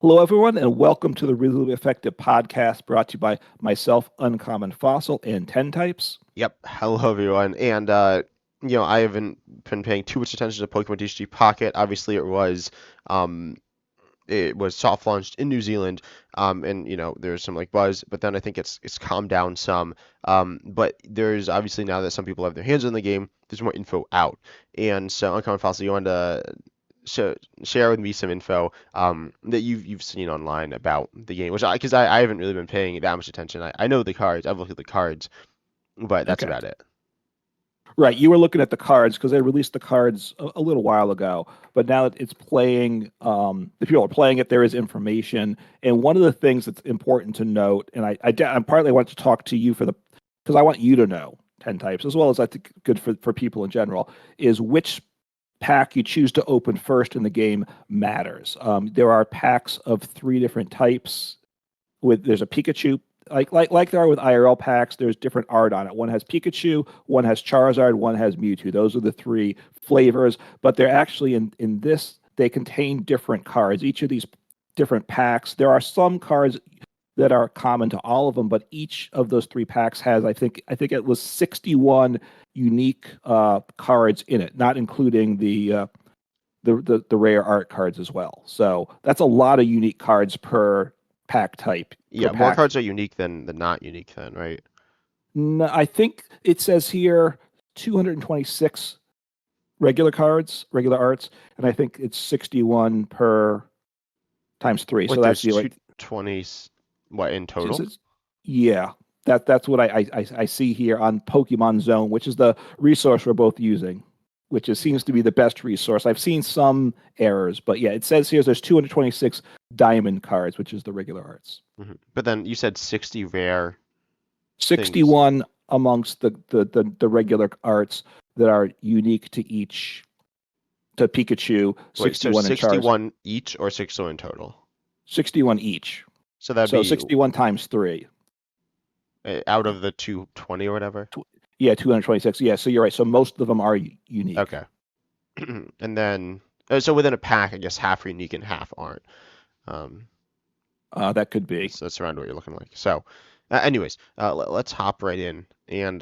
Hello, everyone, and welcome to the Really Effective podcast brought to you by myself, Uncommon Fossil, and 10 Types. Yep. Hello, everyone. And I haven't been paying too much attention to Pokemon TCG Pocket. Obviously, um, it was soft launched in New Zealand, and there's some like buzz, but then I think it's calmed down some. But there's obviously now that some people have their hands on the game, there's more info out, and so Uncommon Fossil, you wanted to share with me some info that you've seen online about the game, which because I haven't really been paying that much attention. I know the cards, I've looked at the cards, but that's Okay. about it. Right. You were looking at the cards because they released the cards a little while ago, but now that it's playing, the people are playing it, there is information. And one of the things that's important to note, and I'm partly want to talk to you because I want you to know 10 Types, as well as I think good for people in general, is which pack you choose to open first in the game matters. There are packs of three different types. There's a Pikachu, like there are with IRL packs. There's different art on it. One has Pikachu, one has Charizard, one has Mewtwo. Those are the three flavors, but they're actually in this they contain different cards. Each of these different packs, there are some cards that are common to all of them, but each of those three packs has I think it was 61 unique cards in it, not including the rare art cards as well. So that's a lot of unique cards per pack type per Yeah, more pack. cards are unique than not unique then, right? No, I think it says here 226 regular cards, regular arts, and I think it's 61 per times three. So Wait, that's there's the two like, twenties, what, in it's, total? it's, yeah, that's what I see here on Pokemon Zone, which is the resource we're both using, which seems to be the best resource. I've seen some errors, but yeah, it says here there's 226 diamond cards, which is the regular arts. But then you said 60 rare things. 61 amongst the regular arts that are unique to each to Pikachu, Wait, so 61 in Charizard, 61 each or 61 total? 61 each. So that'd So be 61 times 3. out of the 220 or whatever? Yeah, 226. Yeah, so you're right. So most of them are unique. Okay. And then, so within a pack, I guess half are unique and half aren't. Um, That could be. that's around what you're looking like. So, anyways, let's hop right in. And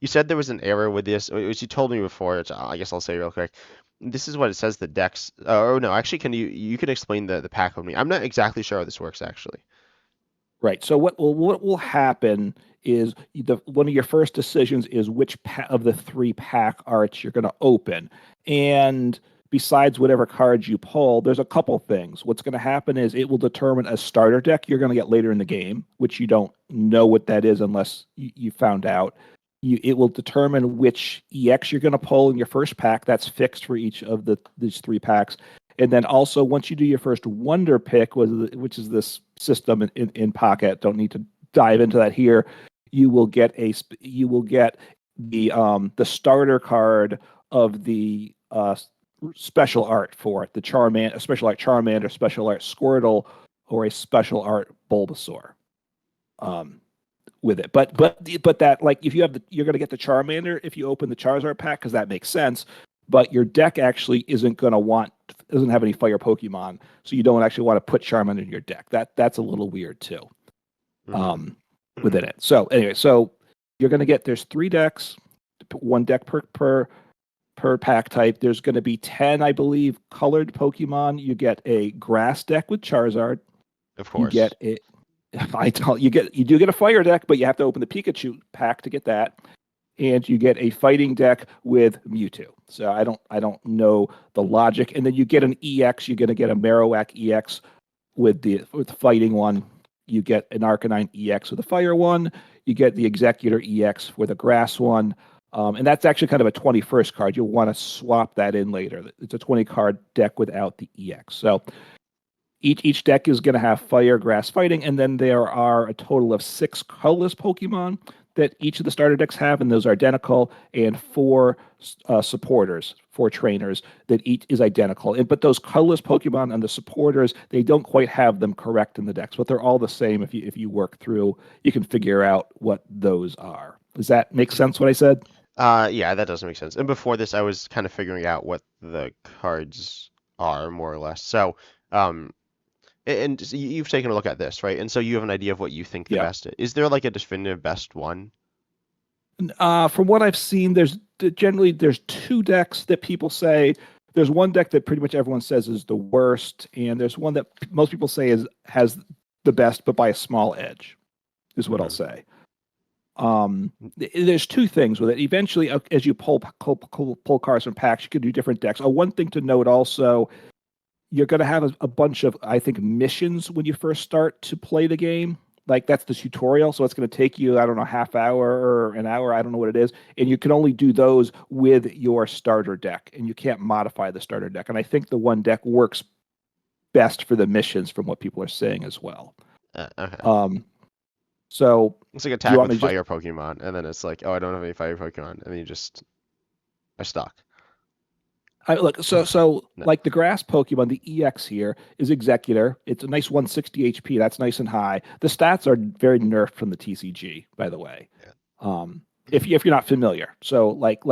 you said there was an error with this, which you told me before, which I guess I'll say real quick. This is what it says the decks. Oh no, actually, you can explain the pack with me? I'm not exactly sure how this works actually. Right. So what will happen is one of your first decisions is which of the three pack arts you're going to open, and besides whatever cards you pull, there's a couple things. What's going to happen is it will determine a starter deck you're going to get later in the game, which you don't know what that is unless you found out. It will determine which EX you're going to pull in your first pack. That's fixed for each of these three packs. And then also, once you do your first wonder pick, which is this system in Pocket, don't need to dive into that here. You will get the starter card of the special art for it, the Charmander, a special art Charmander, special art Squirtle, or a special art Bulbasaur. Um, with it. But that, like, if you have you're going to get the Charmander if you open the Charizard pack because that makes sense. But your deck actually doesn't have any fire Pokemon, so you don't actually want to put Charmander in your deck. That's a little weird too. Mm-hmm. Um, within it. So anyway, so you're going to get there's three decks, one deck per pack type. There's going to be 10, I believe, colored Pokemon. You get a grass deck with Charizard. Of You course. get it. You do get a fire deck, but you have to open the Pikachu pack to get that, and you get a fighting deck with Mewtwo. So I don't know the logic, and then you get an EX. You're going to get a Marowak EX with the fighting one. You get an Arcanine EX with a fire one. You get the Executor EX with a grass one. And that's actually kind of a 21st card. You'll want to swap that in later. It's a 20 card deck without the EX. So each deck is going to have fire, grass, fighting, and then there are a total of 6 colorless Pokemon that each of the starter decks have, and those are identical, and 4 supporters, 4 trainers that each is identical. But those colorless Pokemon and the supporters, they don't quite have them correct in the decks, but they're all the same. If you work through, you can figure out what those are. Does that make sense? What I said? Yeah, that does make sense. And before this, I was kind of figuring out what the cards are more or less. So, um, And so you've taken a look at this, right? And so you have an idea of what you think the Yeah. best is. Is there like a definitive best one? From what I've seen, generally there's two decks that people say. There's one deck that pretty much everyone says is the worst, and there's one that most people say has the best, but by a small edge, is what I'll Hmm. say. There's two things with it. Eventually, as you pull cards from packs, you can do different decks. One thing to note also, you're going to have a bunch of, I think, missions when you first start to play the game. Like that's the tutorial, so it's going to take you, I don't know, half hour or an hour, I don't know what it is, and you can only do those with your starter deck, and you can't modify the starter deck. And I think the one deck works best for the missions, from what people are saying as well. Okay. Um, so It's like do you attack want with me to just fire Pokemon, and then it's like, oh, I don't have any fire Pokemon, and then you just are stuck. look, so No. like the grass Pokemon, the EX here is Executor. It's a nice 160 HP. That's nice and high. The stats are very nerfed from the TCG, by the way. Yeah. Um, if you're not familiar, so like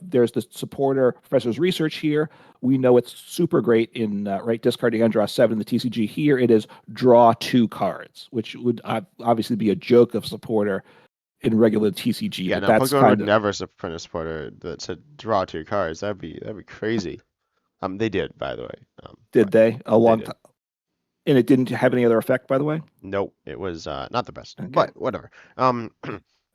there's the supporter professor's research here. We know it's super great in right discarding and draw seven. The TCG here it is draw two cards, which would obviously be a joke of supporter in regular TCG, Yeah, but no, that's Pokemon would kind of never print a supporter that said draw two cards. That'd be crazy. They did, by the way. did But they a they long did. time, and it didn't have any other effect, by the way. Nope, it was not the best, Okay. but whatever. Um,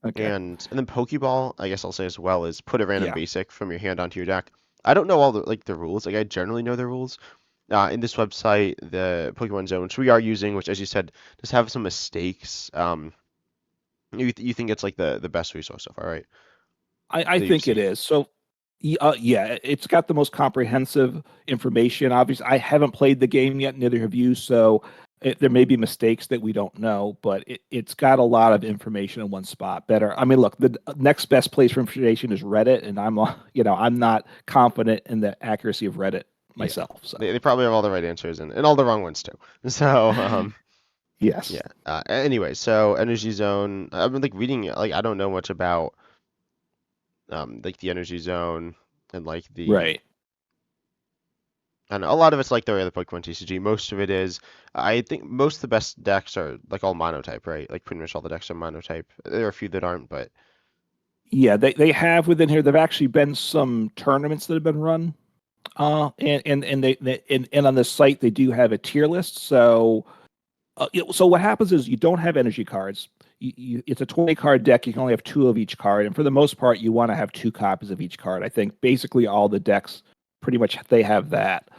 Okay. and then Pokeball, I guess I'll say as well, is put a random Yeah. basic from your hand onto your deck. I don't know all the rules. Like I generally know the rules. In this website, the Pokemon Zone, which we are using, which as you said, does have some mistakes. You think it's like the best resource so far, right? I That you've think it seen. is. So, yeah, it's got the most comprehensive information. Obviously, I haven't played the game yet, neither have you. So, there may be mistakes that we don't know, but it's got a lot of information in one spot. Better. I mean, look, the next best place for information is Reddit, and I'm not confident in the accuracy of Reddit Yeah, myself. So, they probably have all the right answers and all the wrong ones too. So, yes, yeah. Anyway, so Energy Zone. I've been like reading it. Like I don't know much about like the Energy Zone and like the. right. I don't know, a lot of it's like the other Pokemon TCG. Most of it is. I think most of the best decks are like all monotype, right? Like pretty much all the decks are monotype. There are a few that aren't, but Yeah, they have within here. There've actually been some tournaments that have been run. And on this site they do have a tier list. So so what happens is you don't have energy cards. It's a 20 card deck. You can only have two of each card, and for the most part, you want to have two copies of each card. I think basically all the decks pretty much they have that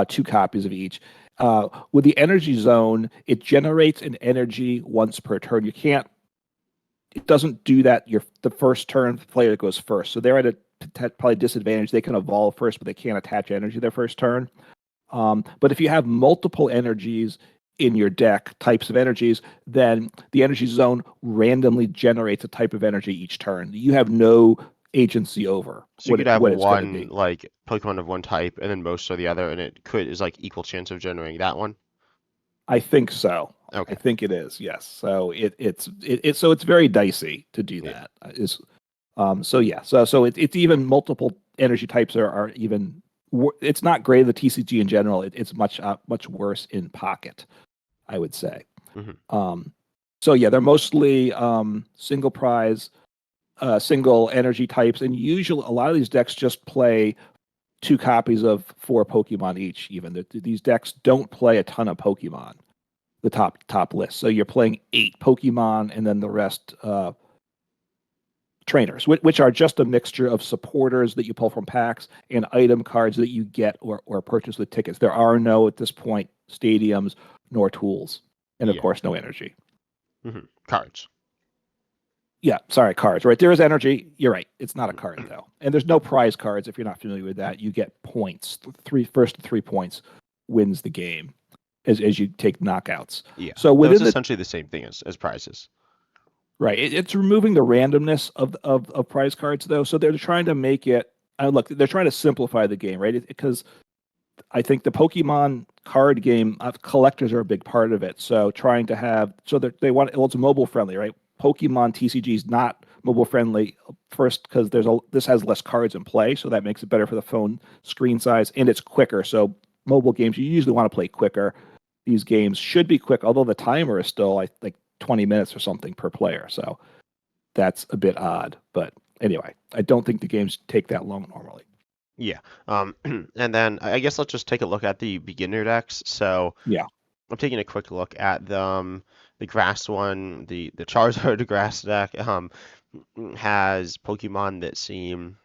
two copies of each. With the energy zone, it generates an energy once per turn. You can't. It doesn't do that. The first turn player that goes first, so they're at a probably disadvantage. They can evolve first, but they can't attach energy their first turn. But if you have multiple energies in your deck, types of energies, then the energy zone randomly generates a type of energy each turn. You have no agency over so you could have what it's going to one be. like Pokemon of one type and then most of the other, and it could is like equal chance of generating that one. I think so. I Okay. think it is. Yes. So so it's very dicey to do Yeah. that. Is so yeah. So it's even multiple energy types are even. It's not great in the TCG in general. It's much worse in Pocket, I would say. Hmm. Um, so yeah, they're mostly single prize, single energy types, and usually a lot of these decks just play two copies of four Pokemon each. Even these decks don't play a ton of Pokemon. The top list, so you're playing eight Pokemon, and then the rest trainers, which are just a mixture of supporters that you pull from packs and item cards that you get or purchase with tickets. There are no at this point stadiums nor tools, and of Yeah. course no energy. Cards. Yeah, sorry, cards, right? There is energy. You're right. It's not a card though. And there's no prize cards if you're not familiar with that. You get points. First 3 points wins the game as you take knockouts. Yeah. So No, it's within the essentially the same thing as prizes. right, it's removing the randomness of prize cards though. So they're trying to make it look, they're trying to simplify the game, right? Because I think the Pokemon card game collectors are a big part of it. So trying to have so that they want well, it's mobile friendly, right? Pokemon TCG is not mobile friendly first because this has less cards in play, so that makes it better for the phone screen size and it's quicker. So mobile games you usually want to play quicker. these games should be quick, although the timer is still like 20 minutes or something per player. So that's a bit odd. But anyway, I don't think the games take that long normally. Yeah. And then I guess let's just take a look at the beginner decks. So Yeah. I'm taking a quick look at the grass one, the Charizard grass deck has Pokemon that seem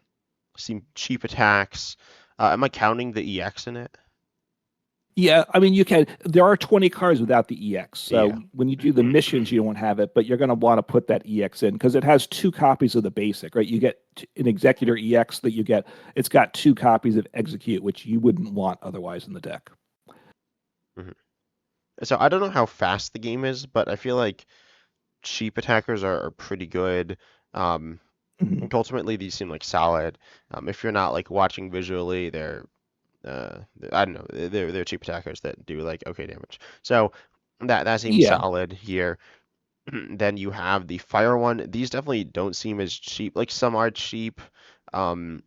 cheap attacks. Am I counting the EX in it? Yeah, I mean, you can. There are 20 cards without the EX. So Yeah. when you do the missions, you don't have it, but you're going to want to put that EX in because it has two copies of the basic, right? You get an Executor EX that you get. It's got two copies of Execute, which you wouldn't want otherwise in the deck. Mhm. So I don't know how fast the game is, but I feel like cheap attackers are pretty good. Um, Mhm. Ultimately, these seem like solid. If you're not like watching visually, I don't know, they're cheap attackers that do like okay damage. So that seems Yeah, solid here. Then you have the fire one. These definitely don't seem as cheap. Like some are cheap. Um,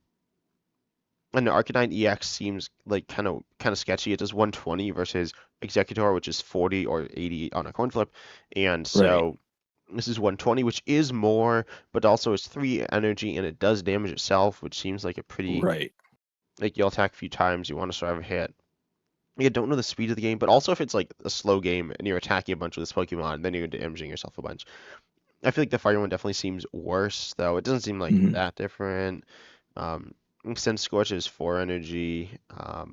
and the Arcanine EX seems like kind of sketchy. It does 120 versus Executor, which is 40 or 80 on a coin flip. And right, so this is 120, which is more, but also it's 3 energy and it does damage itself, which seems like a pretty right, like you'll attack a few times, you want to survive a hit. You don't know the speed of the game, but also if it's like a slow game and you're attacking a bunch with this Pokemon, then you're damaging yourself a bunch. I feel like the fire one definitely seems worse, though. It doesn't seem like hmm that different. Um, since Scorch is 4 energy, I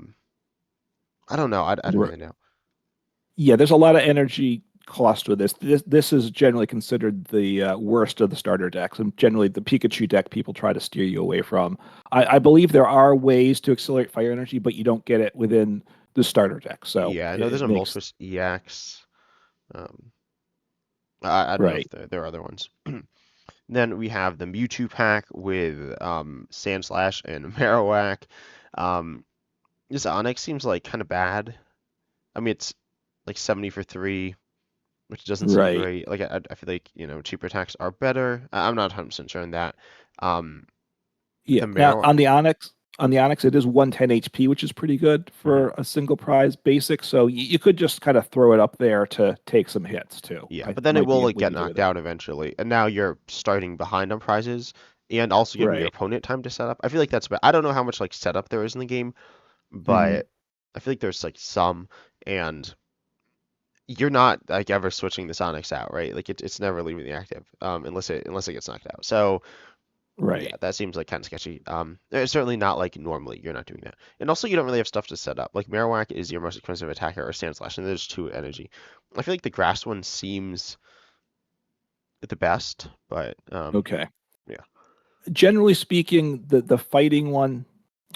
don't know. I don't right. really know. Yeah, there's a lot of energy cost with this. This is generally considered the worst of the starter decks, and generally the Pikachu deck people try to steer you away from. I believe there are ways to accelerate fire energy, but you don't get it within the starter deck, so Yeah, I know there's it a makes Moltres EX. Um, I don't know if right, there are other ones. Then we have the Mewtwo pack with Sandslash and Marowak. Um, this Onyx seems like kind of bad. I mean, it's like 70 for 3, which doesn't seem right. great. Like I feel like cheaper attacks are better. I'm not 100% sure on that. Um, Yeah. the Now Marrow. on the Onyx, it is 110 HP, which is pretty good Mhm. for a single prize basic. So you could just kind of throw it up there to take some hits too. Yeah, I but then it might be will a like way get to do knocked that. out eventually, and now you're starting behind on prizes, and also giving your Right. opponent time to set up. I feel like that's bad. I don't know how much like setup there is in the game, hmm but I feel like there's like some, and you're not like ever switching the Sonics out, right? Like it's never leaving the active, unless it gets knocked out. So yeah, Right. that seems like kind of sketchy. It's certainly not like normally you're not doing that, and also you don't really have stuff to set up. Like Marowak is your most expensive attacker, or Sandslash, and there's 2 energy. I feel like the grass one seems the best, but Okay. yeah. Generally speaking, the fighting one,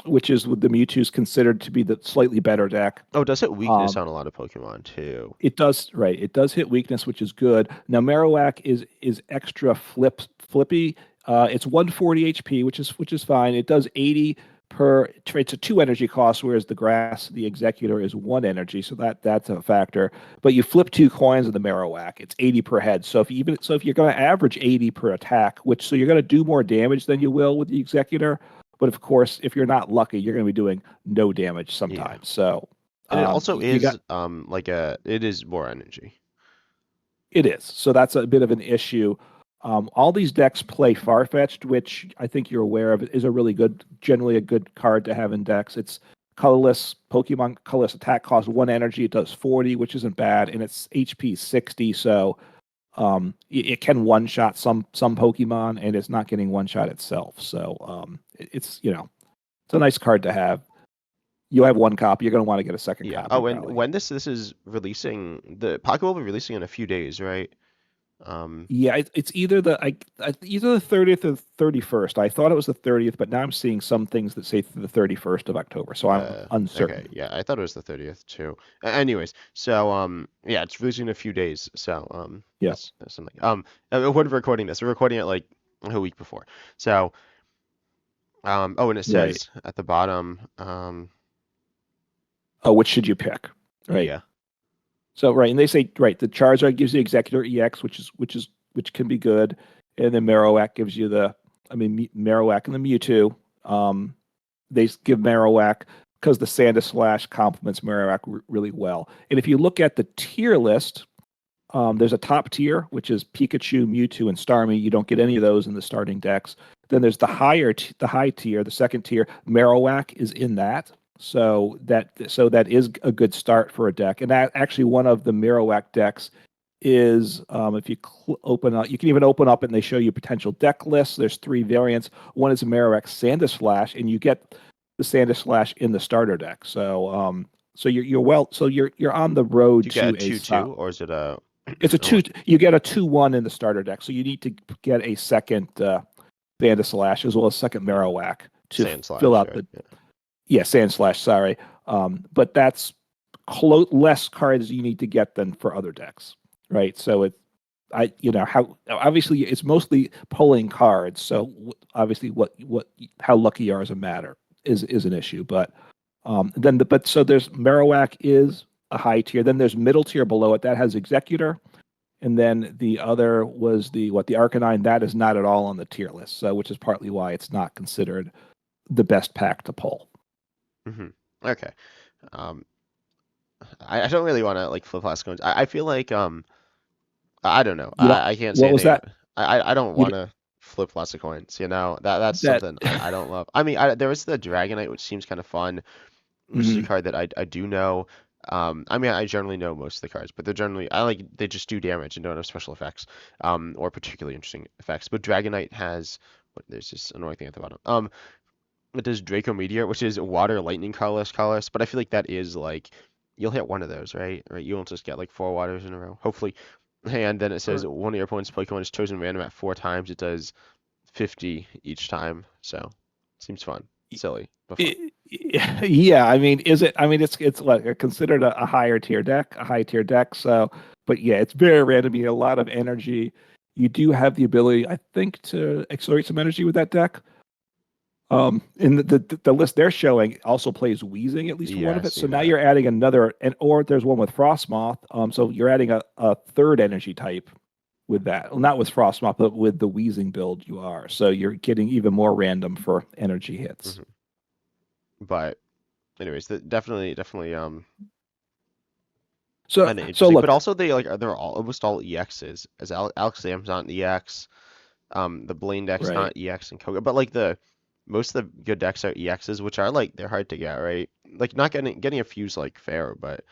which is with the Mewtwo, is considered to be the slightly better deck. Oh, it does hit weakness Um, on a lot of Pokemon too. it does right. It does hit weakness, which is good. Now Marowak is extra flippy. It's 140 HP, which is fine. It does 80 per. It's a 2 energy cost, whereas the Executor is 1 energy, so that's a factor. But you flip 2 coins of the Marowak. It's 80 per head. So if you're going to average 80 per attack, so you're going to do more damage than you will with the Executor. But of course, if you're not lucky, you're going to be doing no damage Yeah. sometimes. So And it also you got is like a it is more energy. It is. So that's a bit of an issue. All these decks play Farfetch'd, which I think you're aware of, is generally a good card to have in decks. It's colorless, Pokemon colorless attack costs 1 energy. It does 40, which isn't bad, and it's HP 60. So it can one shot some Pokemon, and it's not getting one shot itself. So it's a nice card to have. You have one copy. You're going to want to get a second Yeah. copy, Oh, and probably. when this is releasing, the Pocket will be releasing in a few days, right? Um, Yeah, it's either the 30th or 31st. I thought it was the 30th, but now I'm seeing some things that say the 31st of October, so I'm okay. uncertain. Yeah, I thought it was the 30th too. Anyways, so yeah, it's releasing in a few days. So Yeah. that's something. When we're recording this, we're recording it like a week before. So oh, and it Right. says at the bottom Oh, which should you pick? Right. yeah. So right, and they say right, the Charizard gives you Executor EX, which can be good, and then Marowak gives you Marowak and the Mewtwo. They give Marowak because the Sandslash complements Marowak really well. And if you look at the tier list, there's a top tier, which is Pikachu, Mewtwo, and Starmie. You don't get any of those in the starting decks. Then there's the high tier, the second tier. Marowak is in that, so that is a good start for a deck. And that actually one of the Marowak decks is if you open up, you can even open up and they show you potential deck lists. There's three variants. One is a Marowak Sandslash, and you get the Sandslash in the starter deck. So you're on the road Do you get a to a 2/2, or is it a it's a or two. You get a 2/1 in the starter deck, so you need to get a second Sandslash as well as second Marowak to fill Sandslash, out right? the Sandslash. Sorry, but that's less cards you need to get than for other decks, right? So how obviously it's mostly pulling cards. So obviously what how lucky you are as a matter is an issue. But so there's Marowak is a high tier. Then there's middle tier below it that has Executor, and then the other was the Arcanine. That is not at all on the tier list, so which is partly why it's not considered the best pack to pull. Hmm. Okay. Um, I don't really want to like flip last coins. I feel like I don't know. You don't. I can't say What was anything. that? I don't You want to flip lots of coins. You know that's that. something I don't love. I mean, there was the Dragonite, which seems kind of fun, which is a Mhm. card that I do know. I mean, I generally know most of the cards, but they're generally they just do damage and don't have special effects, or particularly interesting effects. But Dragonite has there's this annoying thing at the bottom. It does Draco Meteor, which is water, lightning, colorless, but I feel like that is like you'll hit one of those, right? Right? You won't just get like four waters in a row, hopefully. And then it says one of your opponent's Pokemon is chosen random at 4 times. It does 50 each time, so seems fun, silly, but fun. Yeah, I mean, is it? I mean, it's like considered a higher tier deck, a high tier deck. So, but yeah, it's very random. You get a lot of energy. You do have the ability, I think, to accelerate some energy with that deck. In the list they're showing also plays Wheezing at least for one Yeah, of I it. So see now that. you're adding another, and or there's one with Frostmoth. So you're adding a third energy type with that. Well, not with Frostmoth, but with the Wheezing build you are. So you're getting even more random for energy hits. Hmm. But anyways, definitely So kind of so interesting. But look, also they're all almost all EXs. As Alakazam's not an EX. The Blaine deck's right. not EX and Koga, but like the most of the good decks are EXs, which are like they're hard to get, right? Like not getting a fuse like fair, but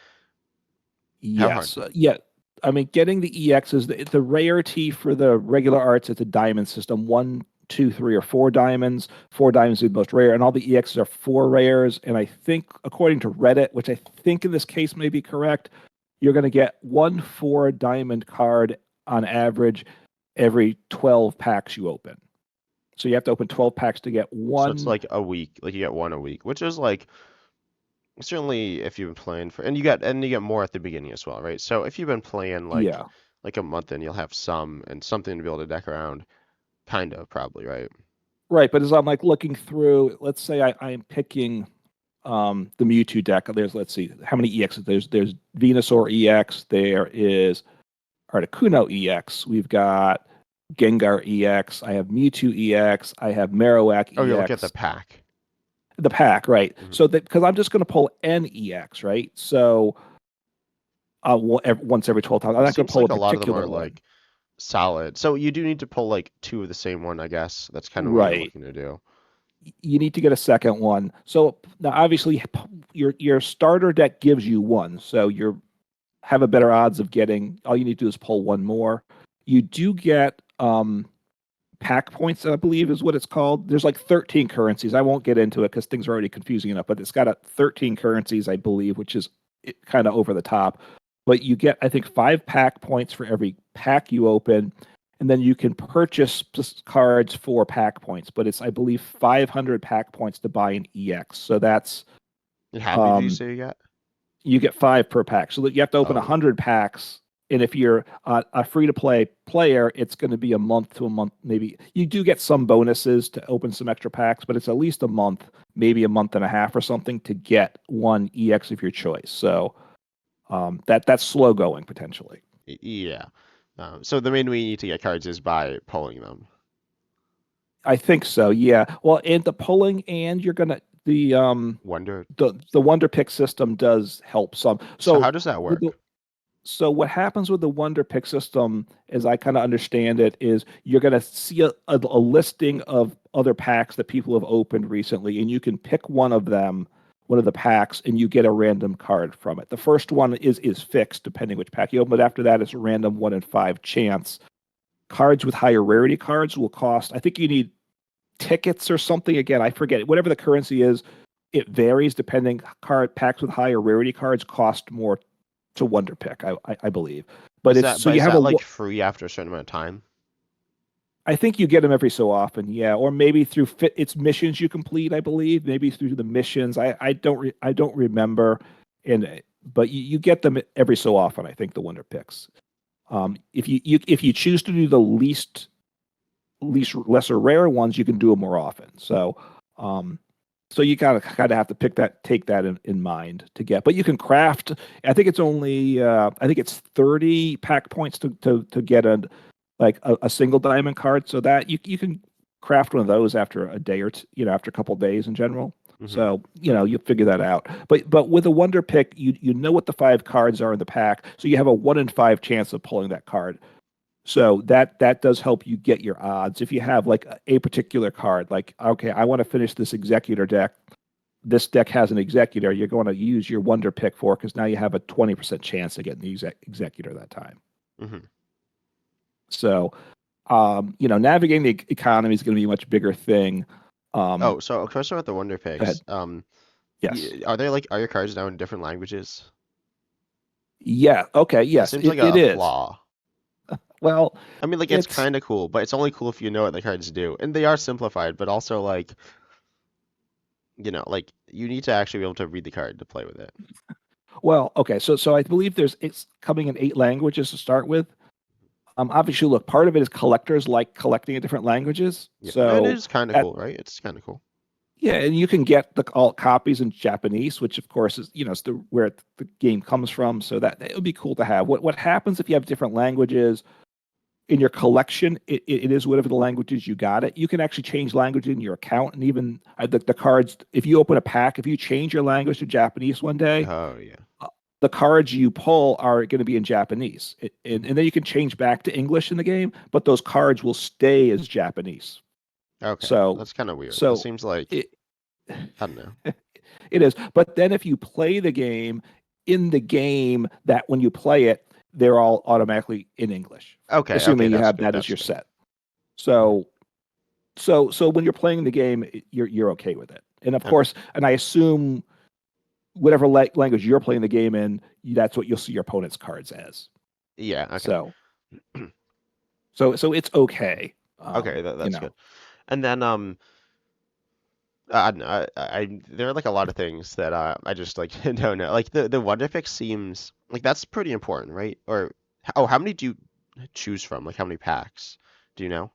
how hard? Yes. Yeah. I mean, getting the EX is the rarity for the regular arts. It's a diamond system: one, two, three, or four diamonds. Four diamonds is the most rare, and all the EXs are four rares. And I think, according to Reddit, which I think in this case may be correct, you're going to get one four diamond card on average every 12 packs you open. So you have to open 12 packs to get So it's one. like a week, like you get one a week, which is like certainly if you've been playing for, and you get more at the beginning as well, right? So if you've been playing Yeah. like a month, then you'll have some and something to be able to deck around, kind of probably, right? Right. But as I'm like looking through, let's say I'm picking the Mewtwo deck. Let's see how many EXs. There's Venusaur EX. There is Articuno EX. We've got Gengar EX. I have Mewtwo EX. I have Marowak Oh, you're looking at the EX. pack. The pack, right? Hmm. So that because I'm just going to pull N EX, right? So once every 12 times, I'm It not going to seems pull a like a lot of them particular are one, like solid. So you do need to pull like two of the same one, I guess. That's kind of what you're right? looking to do. You need to get a second one. So now, obviously, your starter deck gives you one, so you have a better odds of getting. All you need to do is pull one more. You do get pack points, I believe is what it's called. There's like 13 currencies. I won't get into it because things are already confusing enough, but it's got 13 currencies, I believe, which is kind of over the top. But you get, I think, 5 pack points for every pack you open. And then you can purchase cards for pack points, but it's, I believe, 500 pack points to buy an EX. So that's, And how many do you um, say you got? you get 5 per pack. So that you have to open Oh, 100 packs. And if you're a free to play player, it's going to be a month to a month. Maybe you do get some bonuses to open some extra packs, but it's at least a month, maybe a month and a half or something to get one EX of your choice. So that's slow going potentially. yeah. So the main way you need to get cards is by pulling them. I think so. Yeah. Well, and the pulling, and you're gonna the Wonder. the Wonder Pick system does help some. So how So does that with work? the so what happens with the Wonder Pick system, as I kind of understand it, is you're going to see a listing of other packs that people have opened recently, and you can pick one of them, one of the packs, and you get a random card from it. The first one is fixed depending which pack you open, but after that, it's a random 1 in 5 chance. Cards with higher rarity cards will cost. I think you need tickets or something. Again, I forget whatever the currency is. It varies depending. Card packs with higher rarity cards cost more to Wonder Pick, I believe. But it's so you Is have that like free after a certain amount of time? I think you get them every so often, yeah, or maybe through it's missions you complete. I believe maybe through the missions. I don't remember, and but you get them every so often. I think the Wonder Picks. If you choose to do the least lesser rare ones, you can do them more often. Um, so you kind of have to take that in mind to get. But you can craft. I think it's only I think it's 30 pack points to get a single diamond card. So that you can craft one of those after a day or two, after a couple of days in general. Hmm. So you figure that out. But with a Wonder Pick, you know what the 5 cards are in the pack, so you have a 1 in 5 chance of pulling that card. So that does help you get your odds. If you have like a particular card, like, okay, I want to finish this executor deck. This deck has an executor. You're going to use your Wonder Pick for because now you have a 20% chance of getting the executor that time. Hmm. So, navigating the economy is going to be a much bigger thing. Oh, so a question about the Wonder Go ahead. Picks. Yes. Are your cards now in different languages? Yeah. Okay. That Yes. seems like It a is. flaw. Well, I mean, like it's it's kind of cool, but it's only cool if you know what the cards do, and they are simplified, but also like like you need to actually be able to read the card to play with it. well. Okay. So I believe it's coming in 8 languages to start with. Obviously, look, part of it is collectors like collecting in different languages. Yeah, and it So is kind of that cool, right? It's kind of cool. yeah, and you can get the all copies in Japanese, which of course is it's where the game comes from. So that it would be cool to have. What happens if you have different languages in your collection? It is whatever the languages you got it. You can actually change language in your account, and even the cards. If you open a pack, if you change your language to Japanese one day, Oh yeah. uh, the cards you pull are going to be in Japanese, and then you can change back to English in the game, but those cards will stay as Japanese. Okay, So, that's kind of weird. That so seems like it I don't know. it is. But then if you play the game in the game, that when you play it, they're all automatically in English, Okay, okay, assuming you that's have good. that as That's your good. set. Hmm. So so when you're playing the game, you're okay with it. And of Okay. course, and I assume whatever language you're playing the game in, that's what you'll see your opponent's cards as. Yeah. Okay. So so it's okay. Okay. You That's know. good. And then I don't know. There are like a lot of things that I just like don't know. Like the Wonder Pick seems like that's pretty important, right? Or oh, how many do you choose from? Like how many packs? Do you know?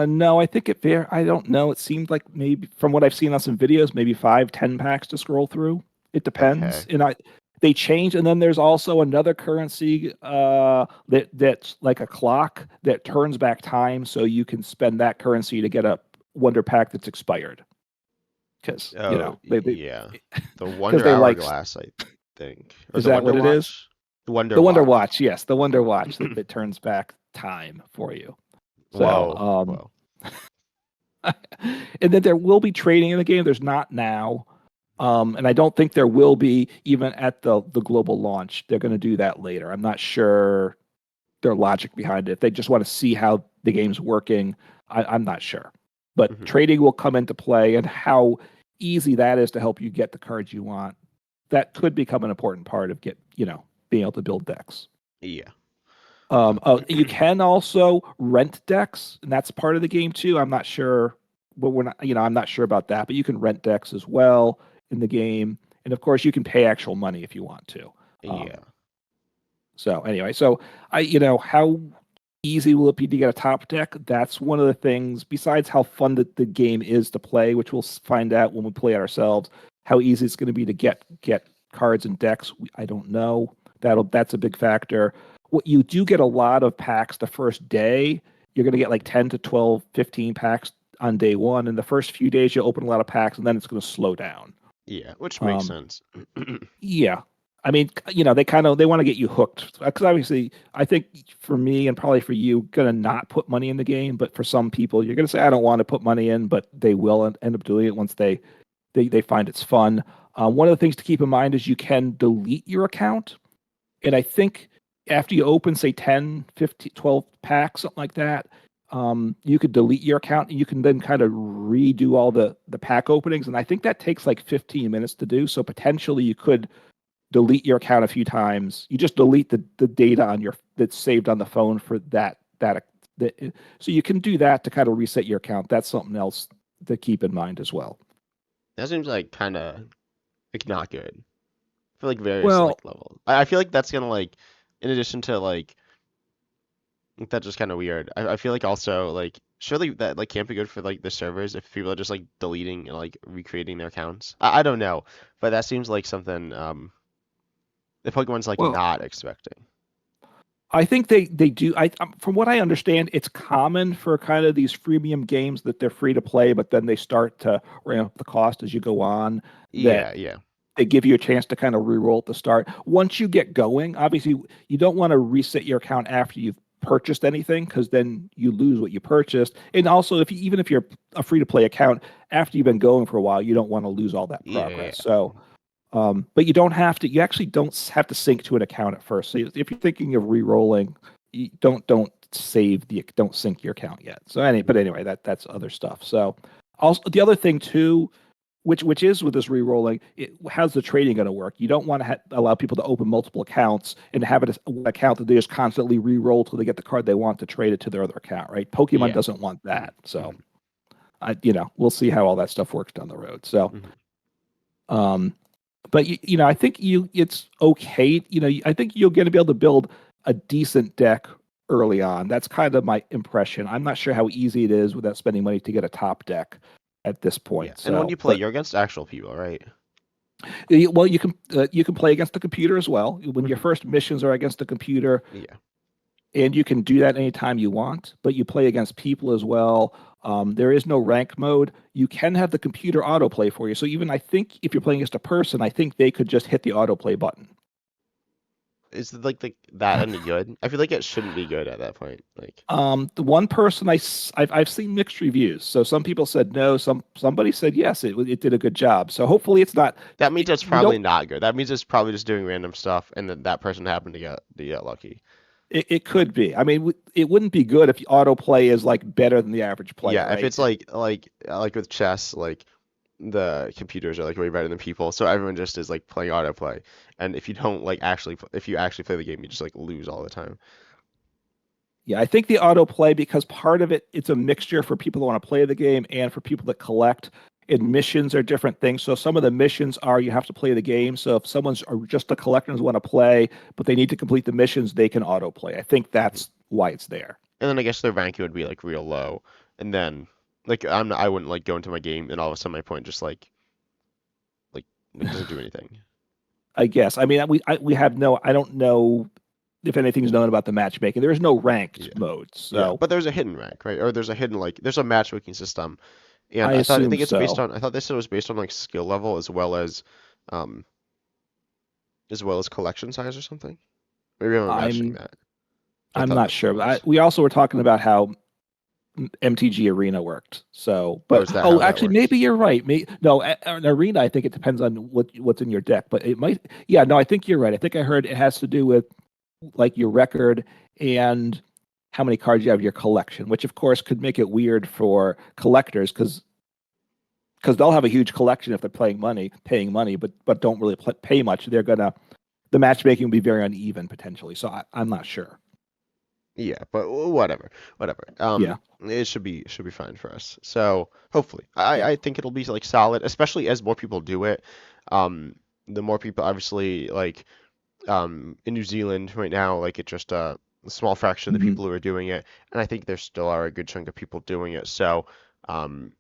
No, I think I don't know. It seemed like maybe from what I've seen on some videos, maybe 5, 10 packs to scroll through. It depends. Okay. They change, and then there's also another currency that's like a clock that turns back time, so you can spend that currency to get a Wonder Pack that's expired. Because Oh, they yeah. The because Wonder they like Hourglass, I think. Or is the that Wonder what it is? Watch? The Wonder The Wonder Watch. Watch, yes, the Wonder Watch that turns back time for you. So Whoa, whoa. and then there will be trading in the game. There's not now. And I don't think there will be even at the global launch. They're going to do that later. I'm not sure their logic behind it. If they just want to see how the game's working, I'm not sure. But Hmm. trading will come into play, and how easy that is to help you get the cards you want. That could become an important part of being able to build decks. Yeah. You can also rent decks, and that's part of the game too. I'm not sure, but we're not. I'm not sure about that. But you can rent decks as well in the game, and of course, you can pay actual money if you want to. Um, Yeah. so anyway, so how easy will it be to get a top deck? That's one of the things. Besides how fun the game is to play, which we'll find out when we play it ourselves. How easy it's going to be to get cards and decks, I don't know. That's a big factor. What you do get a lot of packs the first day. You're going to get like 10 to 12, 15 packs on day one. And the first few days, you open a lot of packs, and then it's going to slow down. Yeah, which makes Um, sense. yeah. I mean, they want to get you hooked because obviously, I think for me and probably for you, gonna not put money in the game. But for some people, you're gonna say, I don't want to put money in, but they will end up doing it once they find it's fun. One of the things to keep in mind is you can delete your account. And I think after you open, say 10, 15, 12 packs, something like that, you could delete your account and you can then kind of redo all the pack openings. And I think that takes like 15 minutes to do. So potentially you could delete your account a few times. You just delete the data on your that's saved on the phone for that. So you can do that to kind of reset your account. That's something else to keep in mind as well. That seems like kind of like not good for like various Well, like levels. I feel like that's gonna like, in addition to like, that's just kind of weird. I feel like also like surely that like can't be good for like the servers if people are just like deleting and like recreating their accounts. I don't know, but that seems like something the Pokemon's like well, not expecting. I think they do. From what I understand, it's common for kind of these freemium games that they're free to play, but then they start to ramp up the cost as you go on. That Yeah, yeah, they give you a chance to kind of re-roll at the start. Once you get going, obviously you don't want to reset your account after you've purchased anything because then you lose what you purchased. And also, even if you're a free to play account, after you've been going for a while, you don't want to lose all that yeah, progress. yeah. So but you don't have to. You actually don't have to sync to an account at first. So if you're thinking of re-rolling, you don't sync your account yet. But Mhm. anyway, that's other stuff. So also the other thing too, which is with this re-rolling, how's the trading going to work? You don't want to allow people to open multiple accounts and have it as one account that they just constantly re-roll till they get the card they want to trade it to their other account, right? Pokemon Yeah. doesn't want Mhm, that. So mhm, we'll see how all that stuff works down the road. So. mhm. Um, but I think it's okay. I think you're going to be able to build a decent deck early on. That's kind of my impression. I'm not sure how easy it is without spending money to get a top deck at this Yeah. point. And when So, you play, but you're against actual people, right? well, you can play against the computer as well. When your Mhm. first missions are against the computer, Yeah. and you can do that anytime you want, but you play against people as well. There is no rank mode. You can have the computer autoplay for you. So even I think if you're playing against a person, I think they could just hit the autoplay button. Is it like that any good? I feel like it shouldn't be good at that point. Like The one person I've seen mixed reviews. So some people said no, somebody said yes, it did a good job. So hopefully it's not. that means it's You probably don't. not good. That means it's probably just doing random stuff, and then that person happened to get lucky. It could be. I mean, it wouldn't be good if autoplay is like better than the average player, Yeah, if right? it's like with chess, like the computers are like way better than people, so everyone just is like playing autoplay. And if you don't like actually, if you actually play the game, you just like lose all the time. Yeah, I think the autoplay because part of it's a mixture for people that want to play the game and for people that collect. And missions are different things. So some of the missions are you have to play the game. So if someone's or just a collector want to play, but they need to complete the missions, they can autoplay. I think Mhm. that's why it's there. And then I guess their ranking would be like real low, and then like I wouldn't like go into my game, and all of a sudden my point just like like doesn't do anything. I guess. I mean, we have no. I don't know if anything's known about the matchmaking. There is no ranked Yeah. mode, Yeah, so but there's a hidden rank, right? Or there's a hidden like there's a matchmaking system, and I I assume think it's based so. on I thought they said it was based on like skill level um as well as collection size or something. Maybe I'm imagining I'm that. I I'm thought not that's what sure. it But was. we also were talking about how MTG Arena worked. So, Oh, but is that how that actually, works? maybe you're right. No, an Arena. I think it depends on what's in your deck, but it might. Yeah, no, I think you're right. I think I heard it has to do with like your record and how many cards you have in your collection, which of course could make it weird for collectors because they'll have a huge collection if they're paying money, but don't really pay much. The matchmaking will be very uneven potentially. So I'm not sure. Yeah, but whatever, whatever. Yeah, It should be fine for us. So hopefully, yeah. I think it'll be like solid, especially as more people do it. Um, the more people, obviously, like in New Zealand right now, like it's just a small fraction of the Hmm. people who are doing it, and I think there still are a good chunk of people doing it. So, um,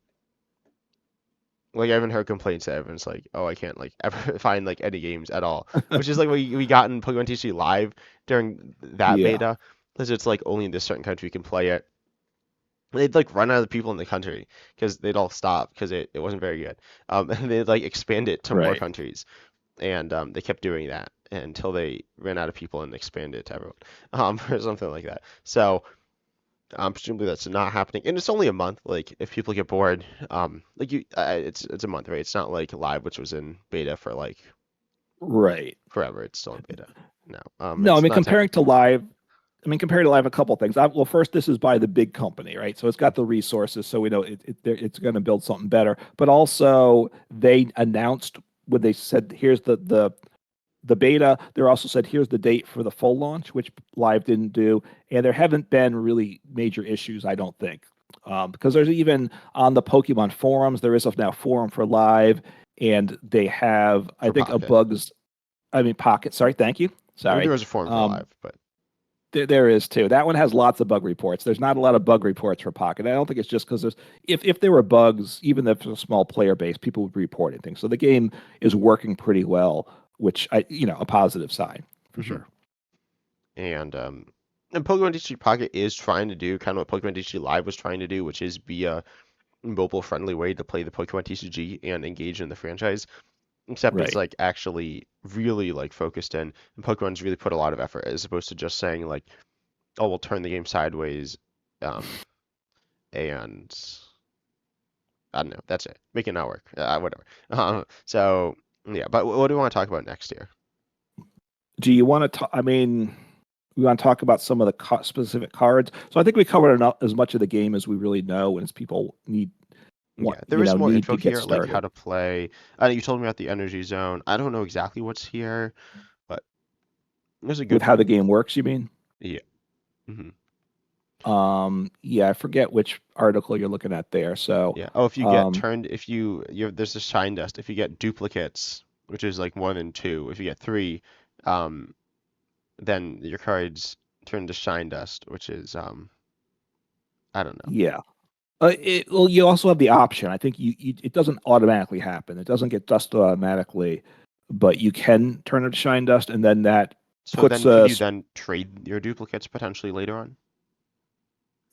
like I haven't heard complaints that everyone's like, oh, I can't like ever find like any games at all, which is like we got in Pokemon TCG Live during that Yeah. beta, because it's like only in this certain country you can play it. they'd like run out of the people in the country because they'd all stop because it wasn't very good. And they'd like expand it to more Right. countries, and they kept doing that until they ran out of people and expanded it to everyone, or something like that. So presumably that's not happening, and it's only a month. Like if people get bored, it's a month, right? It's not like Live, which was in beta for like Right. forever. It's still in beta now. No, I It's mean not comparing to technically. live, I mean comparing to live, a couple of things. Well, first, this is by the big company, right? So it's got the resources, so we know it's going to build something better. But also, they announced when they said, "Here's the beta." They also said, "Here's the date for the full launch," which live didn't do, and there haven't been really major issues, I don't think, because there's even on the Pokemon forums, there is a now forum for live, and they have, I For think, a Pocket. bugs. I mean, Pocket. Sorry, thank you. I mean, Sorry. there was a forum for Um, Live, but there is too. That one has lots of bug reports. There's not a lot of bug reports for Pocket. I don't think it's just because there's if there were bugs, even if it's a small player base, people would be reporting things. So the game is working pretty well, which a positive sign for hmm sure. and Pokemon TCG Pocket is trying to do kind of what Pokemon TCG Live was trying to do, which is be a mobile friendly way to play the Pokemon TCG and engage in the franchise. Except it's Right. like actually really like focused in, and Pokemon's really put a lot of effort as opposed to just saying like, oh, we'll turn the game sideways, um, and I don't know, that's it, make it not work, whatever. So yeah, but what do we want to talk about next year? Do you want to talk? I mean, we want to talk about some of the specific cards. So I think we covered enough as much of the game as we really know, and as people Yeah, there is more need info to get here, like how started to play. You told me about the energy zone. I don't know exactly what's here, but there's a with good. how the game works. You mean? Yeah. hmm Yeah, I forget which article you're looking at there. So, Yeah. Oh, if you get um, turned, if you there's a shine dust. If you get duplicates, which is like 1 and 2. If you get three, um, then your cards turn to shine dust, which is I don't know. yeah. Well, you also have the option. I think it doesn't automatically happen. It doesn't get dusted automatically, but you can turn it to shine dust, and then that So puts then, could you us. then trade your duplicates potentially later on?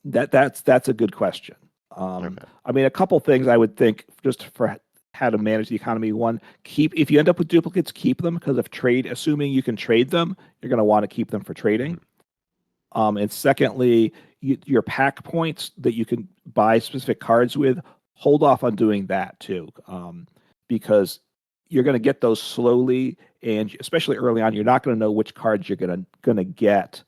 That's a good question. Okay. I mean, a couple things I would think just for how to manage the economy. One, keep if you end up with duplicates, keep them because if trade, assuming you can trade them, you're going to want to keep them for trading. hmm And secondly, your pack points that you can buy specific cards with, hold off on doing that too, because you're going to get those slowly, and especially early on, you're not going to know which cards you're going to get.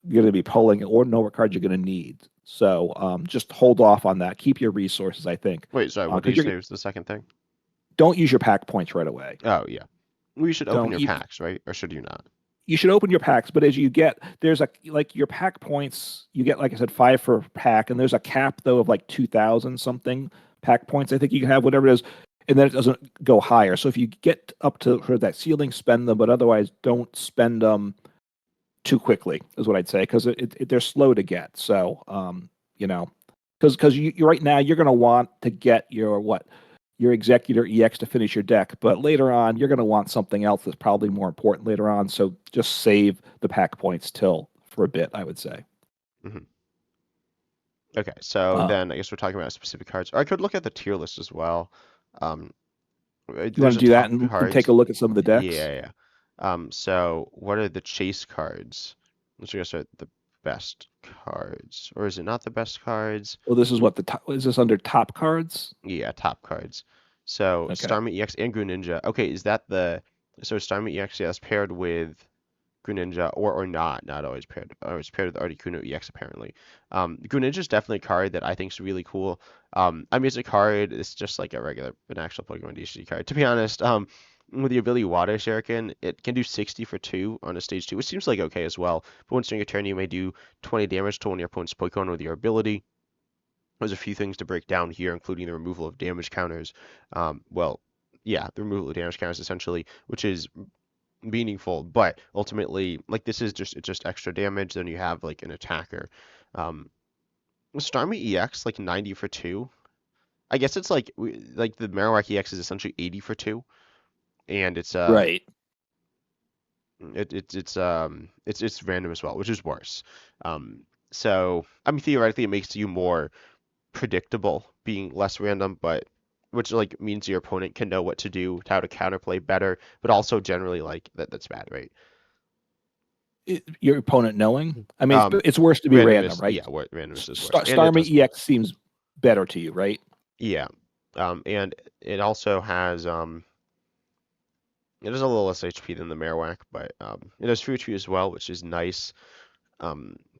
You're going to be pulling or know what cards you're going to need. So just hold off on that. Keep your resources, I think, Wait, sorry. What did you because you say was the second thing? don't use your pack points right away. Oh yeah. We should open Don't your even packs, right? Or should you not? you should open your packs, but as you get there's a like your pack points, you get like I said, five for pack, and there's a cap though of like 2,000 something pack points. I think you can have whatever it is, and then it doesn't go higher. So if you get up to sort of that ceiling, spend them, but otherwise don't spend them too quickly, is what I'd say, because they're slow to get. So you know, because you right now you're going to want to get your executor EX to finish your deck, but later on you're going to want something else that's probably more important later on. So just save the pack points till for a bit, I would say. hmm Okay, so Uh, then I guess we're talking about specific cards. Or I could look at the tier list as well. Um, you want there's to a do that top and take cards. a look at some of the decks? Yeah, yeah. So what are the chase cards? Let's go start the best cards, or is it not the best cards? Well, this is what the top is. This under top cards? Yeah, top cards. So Okay. Starmie EX and Greninja. Okay, is that the so Starmie EX? Yeah, that's paired with Greninja or not. Not always paired. Or it's paired with Articuno EX apparently. Greninja is definitely a card that I think is really cool. I mean, it's a card. It's just like a regular, an actual Pokemon DCG card. To be honest, with the ability Water Shuriken, it can do 60 for 2 on a stage 2, which seems like okay as well. But once during a turn, you may do 20 damage to one of your opponent's Pokemon with your ability. There's a few things to break down here, including the removal of damage counters. Well, yeah, the removal of damage counters essentially, which is meaningful, but ultimately, like this is just it's just extra damage. Then you have like an attacker. Um, Starmie EX like 90 for 2. I guess it's like the Marowak EX is essentially 80 for 2, and Right. it's random as well, which is worse. Um, so I mean theoretically it makes you more. predictable, being less random, but which like means your opponent can know what to do, how to counterplay better, but also generally like that's bad, right? Your opponent knowing. I mean, Um, it's worse to be random, randomness, right? yeah, what randomness is worse, and it Starmie does more. EX seems better to you, right? Yeah, and it also has it has a little less HP than the Marowak, but it has Fruit Tree as well, which is nice.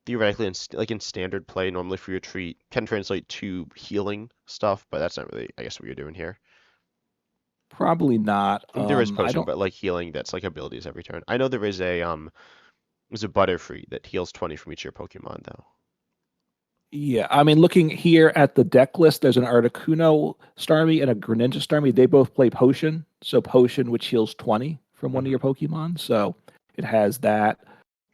Theoretically, like in standard play, normally Fruit Tree can translate to healing stuff, but that's not really, I guess, what you're doing here. Probably not. There is I potion, don't. but like healing, that's like abilities every turn. I know there's a Butterfree that heals 20 from each of your Pokemon though. Yeah, I mean, looking here at the deck list, there's an Articuno Starmie and a Greninja Starmie. They both play Potion, so Potion, which heals 20 from one of your Hmm. Pokemon. So it has that.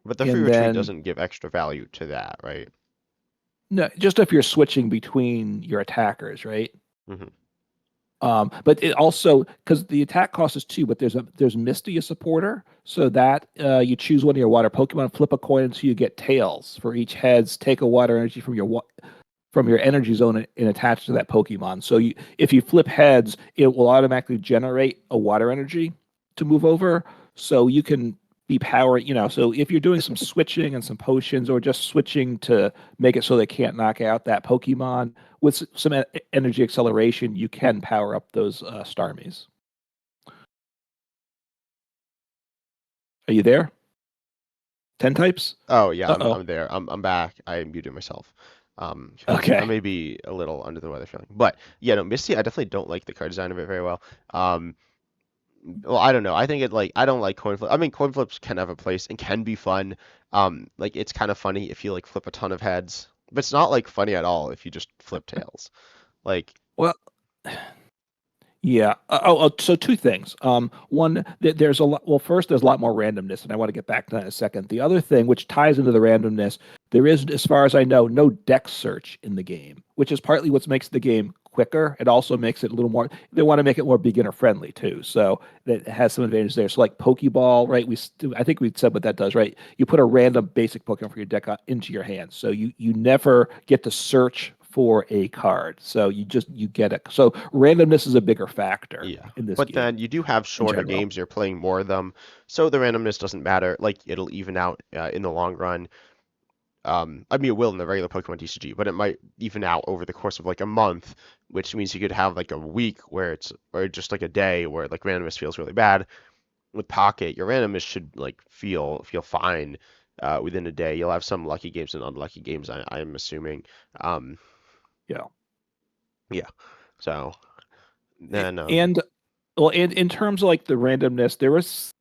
But the And Fruit Tree then, doesn't give extra value to that, right? no, just if you're switching between your attackers, right? Hmm. But it also because the attack cost is two, but there's Misty a supporter, so that you choose one of your water Pokemon, flip a coin until you get tails. For each heads, take a water energy from your energy zone and attach to that Pokemon. So if you flip heads, it will automatically generate a water energy to move over. So you can be powering, so if you're doing some switching and some potions or just switching to make it so they can't knock out that Pokemon with some energy acceleration, you can power up those Starmies. Are you there? 10 types? Oh yeah, Uh-oh. I'm there. I'm back. I muted myself. Because I Okay. may be a little under the weather feeling. But yeah, no, Misty, I definitely don't like the card design of it very well. Um, well, I don't know. I think it like I don't like coin flip. I mean, coin flips can have a place and can be fun. Like it's kind of funny if you like flip a ton of heads, but it's not like funny at all if you just flip tails. Like, Well, yeah. So two things. One, there's a lot. Well, first, there's a lot more randomness, and I want to get back to that in a second. The other thing, which ties into the randomness, there is, as far as I know, no deck search in the game, which is partly what makes the game quicker. It also makes it a little more. They want to make it more beginner friendly too, so that has some advantage there. So, like Pokeball, right? I think we said what that does, right? You put a random basic Pokemon for your deck into your hand, so you never get to search for a card. So you get it. So randomness is a bigger factor yeah. in this But then game you do have in shorter general. games, you're playing more of them, so the randomness doesn't matter. Like it'll even out in the long run. I mean, it will in the regular Pokemon TCG, but it might even out over the course of like a month, which means you could have like a week where or just like a day where like randomness feels really bad. With Pocket, your randomness should like feel fine within a day. You'll have some lucky games and unlucky games, I'm assuming. Um, Yeah. yeah. So then, And well, and in terms of like the randomness, there was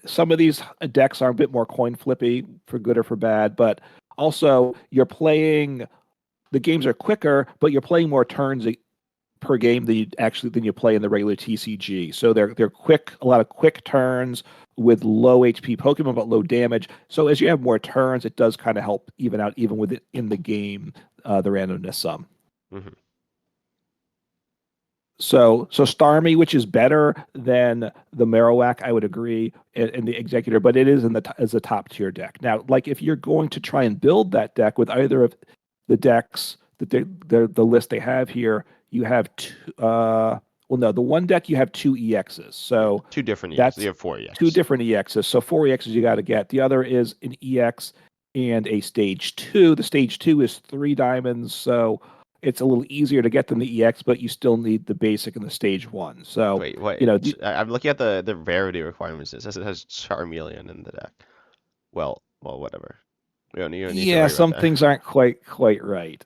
some of these decks are a bit more coin flippy for good or for bad, but also you're playing the games are quicker, but you're playing more turns per game than you play in the regular TCG. So they're quick, a lot of quick turns with low HP Pokemon but low damage. So as you have more turns, it does kind of help even out even with it in the game the randomness some. mhm. So Starmie, which is better than the Marowak, I would agree, and the Executor, but it is as a top tier deck. Now, like if you're going to try and build that deck with either of the decks that the list they have here, you have two. Well, no, the one deck you have two EXs, Yeah, so two different EXs. You that's have four two EXs. different EXs. So four EXs you got to get. The other is an EX and a stage two. The stage two is 3 diamonds, so it's a little easier to get than the EX, but you still need the basic and the stage one. So, Wait, what? you know, I'm looking at the rarity requirements. It says it has Charmeleon in the deck. Well, whatever. You don't need to yeah, worry about some that. things aren't quite right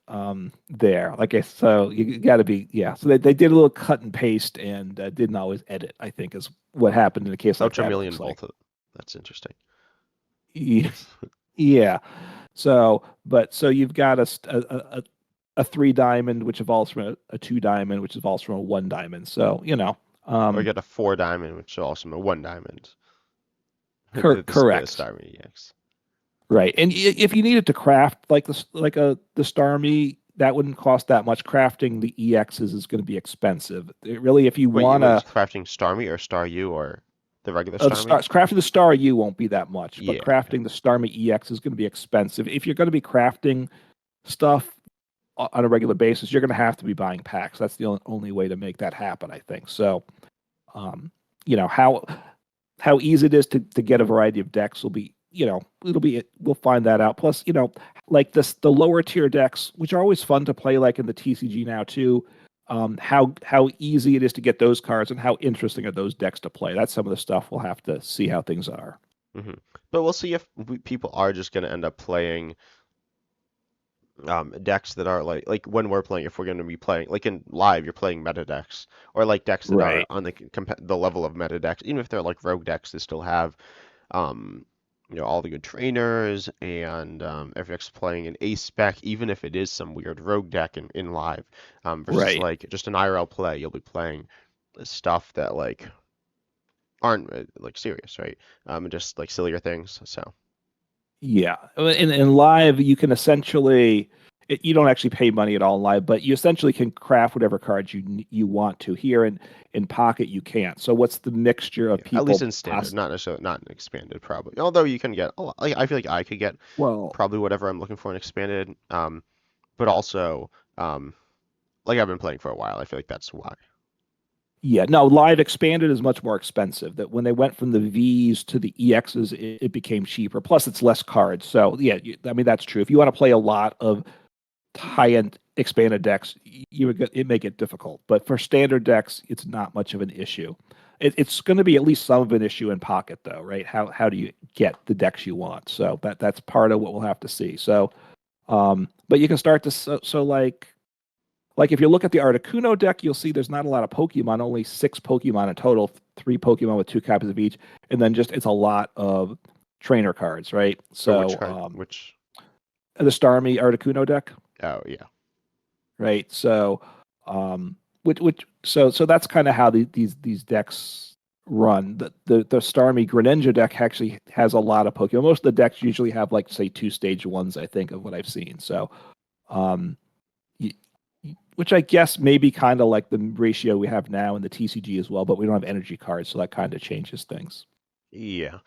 there. Like I so you got to be yeah. So they did a little cut and paste and didn't always edit. I think is what happened in a case Oh, like that. It looks Charmeleon like both of them. That's interesting. yeah. Yeah. So, but so you've got a 3 diamond, which evolves from a 2 diamond, which evolves from a 1 diamond. So, Or you um, got a 4 diamond, which is also a 1 diamond. The correct. Starmie EX. Right. And if you needed to craft like this, like the Starmie, that wouldn't cost that much. Crafting the EXs is going to be expensive. Really, if you Wait, want wait, to, crafting Starmie or Staryu or the regular Starmie? crafting the Star U won't be that much, but Yeah, okay. crafting the Starmie EX is going to be expensive. If you're going to be crafting stuff on a regular basis, you're going to have to be buying packs. That's the only way to make that happen, I think. So, um, you know how easy it is to get a variety of decks will be. It'll be we'll find that out. Plus, like the lower tier decks, which are always fun to play, like in the TCG now too. How easy it is to get those cards and how interesting are those decks to play. That's some of the stuff we'll have to see how things are. Hmm. But we'll see if people are just going to end up playing decks that are like when we're playing, if we're going to be playing like in live, you're playing meta decks or like decks that are Right. on the level of meta decks. Even if they're like rogue decks, they still have um, all the good trainers and every deck's playing an ace spec, even if it is some weird rogue deck in live, versus Right. like just an IRL play, you'll be playing stuff that like aren't like serious, right? And just like sillier things. So Yeah. In live, you can essentially you don't actually pay money at all in live, but you essentially can craft whatever cards you want to. Here in Pocket, you can't. So what's the mixture of yeah, at least people in standard, not necessarily not in expanded, probably. Although you can get, like I feel like I could get well, probably whatever I'm looking for in expanded. But also, like I've been playing for a while, I feel like that's why. yeah, no, live expanded is much more expensive. That when they went from the V's to the EXs, it became cheaper. Plus, it's less cards. So yeah, I mean that's true. If you want to play a lot of high-end expanded decks, it may get difficult. But for standard decks, it's not much of an issue. It's going to be at least some of an issue in Pocket, though, right? How do you get the decks you want? So that's part of what we'll have to see. So, but you can start to like if you look at the Articuno deck, you'll see there's not a lot of Pokemon, only 6 Pokemon in total, 3 Pokemon with 2 copies of each, and then just it's a lot of trainer cards, right? But which So kind? Which? the Starmie Articuno deck, Oh yeah. right? So so that's kind of how these decks run. The Starmie Greninja deck actually has a lot of Pokemon. Most of the decks usually have like say 2 stage 1s, I think, of what I've seen. So um y- which I guess may be kind of like the ratio we have now in the TCG as well, but we don't have energy cards, so that kind of changes things. Yeah.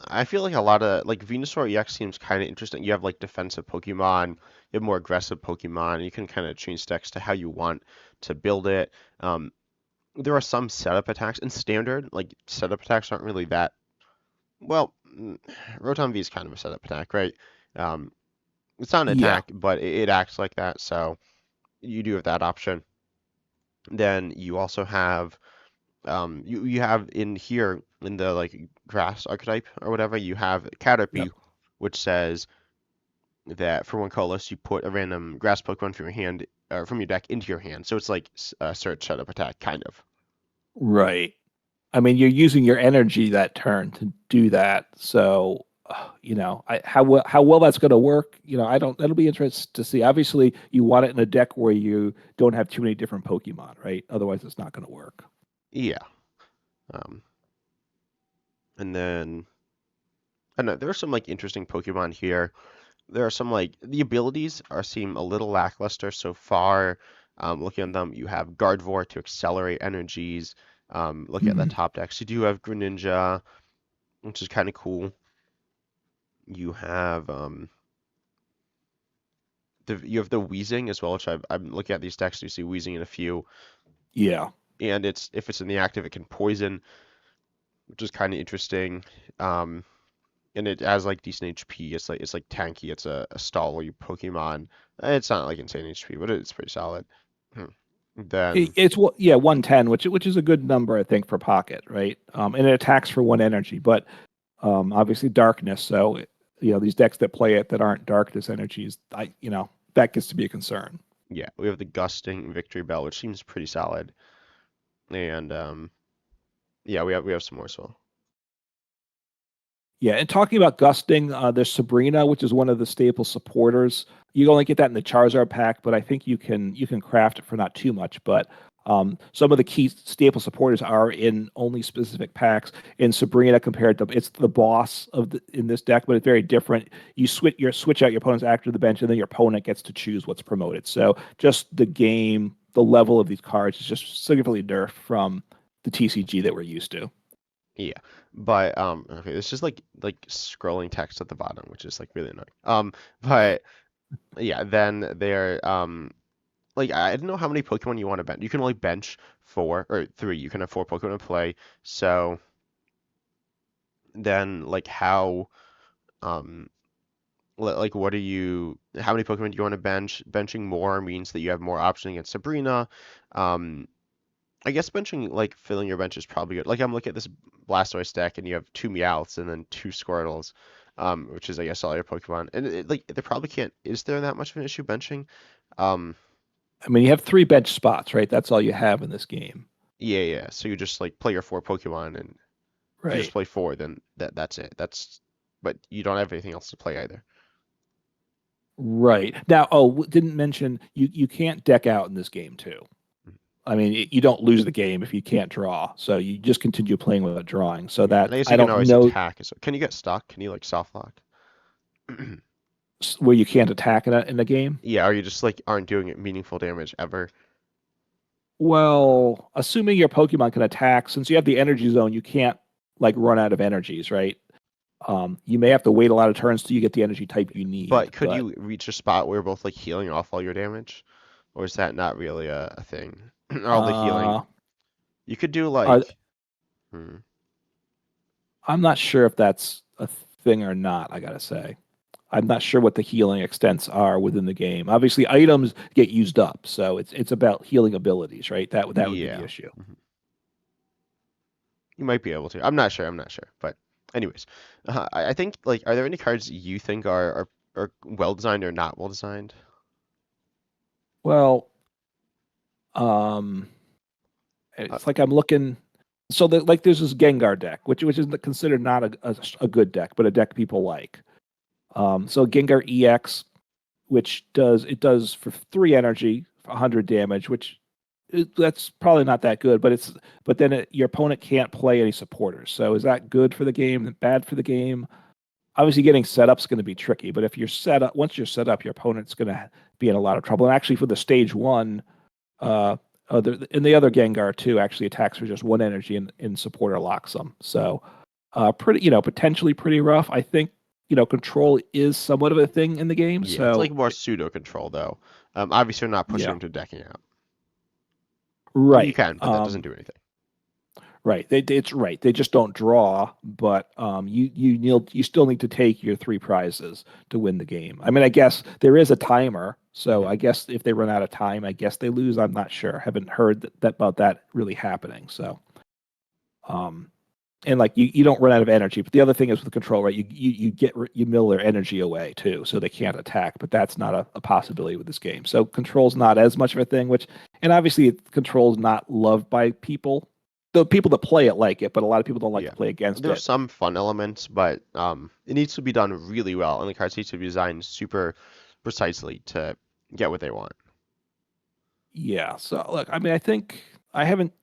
I feel like a lot of like Venusaur EX seems kind of interesting. You have like defensive Pokemon, you have more aggressive Pokemon, and you can kind of change decks to how you want to build it. There are some setup attacks in standard, like setup attacks aren't really that well. Rotom V is kind of a setup attack, right? Um, it's not an Yeah, attack, but it acts like that, so you do have that option. Then you also have you have in here in the like grass archetype or whatever, you have yeah, Caterpie, which says that for one colorless you put a random grass Pokemon from your hand or from your deck into your hand. So it's like a search setup attack kind of. right. I mean, you're using your energy that turn to do that. So, how well that's going to work, I don't. That'll be interesting to see. Obviously, you want it in a deck where you don't have too many different Pokemon, right? Otherwise, it's not going to work. Yeah. Um, and then I don't know, there are some like interesting Pokemon here. There are some like the abilities are seem a little lackluster so far. Looking at them, you have Gardevoir to accelerate energies. Look at the Mhm. top decks. You do have Greninja, which is kind of cool. You have you have the Wheezing as well, which I'm looking at these decks. You see Wheezing in a few, Yeah, and it's if it's in the active, it can poison, which is kind of interesting. Um, and it has like decent HP. It's like tanky. It's a stalwart Pokemon. It's not like insane HP, but it's pretty solid. Hmm. Then yeah 110, which is a good number, I think, for Pocket, right? And it attacks for 1 energy, but obviously darkness. So these decks that play it that aren't darkness energies, that gets to be a concern. yeah, we have the Gusting Victory Bell, which seems pretty solid. And yeah, we have some more as well. Yeah, and talking about gusting, there's Sabrina, which is one of the staple supporters. You only get that in the Charizard pack, but I think you can craft it for not too much. But some of the key staple supporters are in only specific packs. In Sabrina, compared to it's the boss in this deck, but it's very different. You switch out your opponent's actor to the bench, and then your opponent gets to choose what's promoted. So just the level of these cards is just significantly nerfed from the TCG that we're used to. Yeah, but okay, it's just like scrolling text at the bottom, which is like really annoying. But yeah, then they're like I don't know how many Pokemon you want to bench. You can only bench four or three. You can have four Pokemon in play. So then like how um like what are you how many Pokemon do you want to bench? Benching more means that you have more options against Sabrina. Um I guess benching like filling your bench is probably good. Like I'm looking at this Blastoise deck and you have two Meowths and then two Squirtles, which is I guess all your Pokemon. And like they probably can't. Is there that much of an issue benching? Um, I mean, you have three bench spots, right? That's all you have in this game, yeah, yeah. So you just like play your four Pokemon, and if you just right? play four, then that's it. But you don't have anything else to play either. Right. Now, didn't mention you can't deck out in this game too. Mhm. I mean, you don't lose the game if you can't draw, so you just continue playing without drawing. So Yeah, and I that guess I you can don't always know attack. Can you get stuck? Can you like soft lock? where you can't attack in a game. Yeah, or you just like aren't doing it meaningful damage ever. Well, assuming your Pokemon can attack, since you have the energy zone, you can't like run out of energies, right? You may have to wait a lot of turns till you get the energy type you But need, could but you reach a spot where you're both like healing off all your damage? Or is that not really a thing? All the healing. uh, You could do are, like, hmm, I'm not sure if that's a thing or not. I gotta say, I'm not sure what the healing extents are within the game. Obviously, items get used up, so it's about healing abilities, right? That would be the yeah, issue. mhm. You might be able to. I'm not sure. I'm not sure. But anyways, I think like, are there any cards you think are well designed or not well designed? Well, um, Uh, it's like I'm looking. So like there's this Gengar deck, which is considered not a good deck, but a deck people like. So Gengar EX, which does for 3 energy, 100 damage, which that's probably not that good, but then your opponent can't play any supporters. So is that good for the game? Bad for the game? Obviously, getting set up is going to be tricky, but if you're set up, once you're set up, your opponent's going to be in a lot of trouble. And actually, for the stage one, uh, and the other Gengar too actually attacks for just 1 energy and supporter locks them. So pretty, potentially pretty rough. I think, control is somewhat of a thing in the game. yeah, it's like So more pseudo control though. Obviously, you're not pushing yeah, them to decking out. I mean, you right. can, but that doesn't do anything. Right. It's right. They just don't draw, but you still need to take your three prizes to win the game. I mean, I guess there is a timer, so Hmm. I guess if they run out of time, I guess they lose. I'm not sure. Haven't heard that about that really happening. So, um, and like you don't run out of energy. But the other thing is with the control, right? You mill their energy away too, so they can't attack. But that's not a possibility with this game. So control's not as much of a thing. And obviously control's not loved by people. The people that play it like it, but a lot of people don't like to Yeah. play against There's it. some fun elements, but it needs to be done really well, and the cards need to be designed super precisely to get what they want. Yeah. So look, I mean, I think I haven't